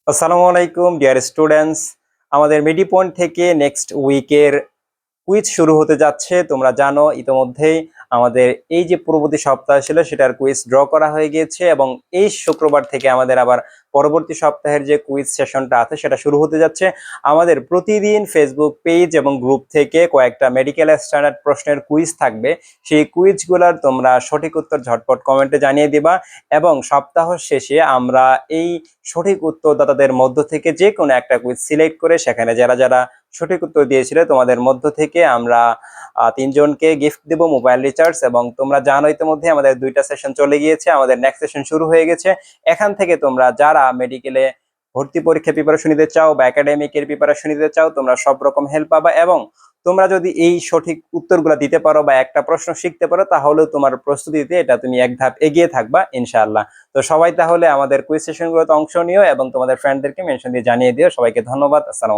আসসালামু আলাইকুম dear students. আমাদের মিডি পয়েন্ট থেকে নেক্সট উইকের কুইজ শুরু হতে যাচ্ছে। তোমরা জানো ইতোমধ্যেই আমাদের এই যে পূর্ববর্তী সপ্তাহ ছিল সেটার কুইজ ড্র করা হয়ে গিয়েছে এবং এই শুক্রবার থেকে আমাদের আবার পরবর্তী সপ্তাহের যে কুইজ সেশনটা আছে সেটা শুরু হতে যাচ্ছে। আমাদের প্রতিদিন ফেসবুক পেজ এবং গ্রুপ থেকে কয়েকটা মেডিকেল স্ট্যান্ডার্ড প্রশ্নের কুইজ থাকবে। সেই কুইজগুলোর তোমরা সঠিক উত্তর ঝটপট কমেন্টে জানিয়ে দিবা এবং সপ্তাহ শেষে আমরা এই সঠিক উত্তরদাতাদের মধ্য থেকে যে কোনো একটা কুইজ সিলেক্ট করে সেখানে যারা যারা সঠিক উত্তর দিয়েছিলে তোমাদের মধ্য থেকে আমরা তিনজনকে গিফট দেব মোবাইল রিচার্জ। এবং তোমরা জানো ইতিমধ্যে আমাদের দুইটা সেশন চলে গিয়েছে, আমাদের নেক্সট সেশন শুরু হয়ে গেছে। এখান থেকে তোমরা যারা মেডিকেলে ভর্তি পরীক্ষা প্রিপারেশন নিতে চাও বা একাডেমিকের প্রিপারেশন নিতে চাও তোমরা সব রকম হেল্প পাবা। এবং তোমরা যদি এই সঠিক উত্তরগুলো দিতে পারো বা একটা প্রশ্ন শিখতে পারো তাহলেও তোমার প্রস্তুতিতে এটা তুমি এক ধাপ এগিয়ে থাকবা ইনশাআল্লাহ। তো সবাই তাহলে আমাদের কুইজ সেশনগুলোতে অংশ নিও এবং তোমাদের ফ্রেন্ডদেরকে মেনশন দিয়ে জানিয়ে দিও। সবাইকে ধন্যবাদ। আসসালাম।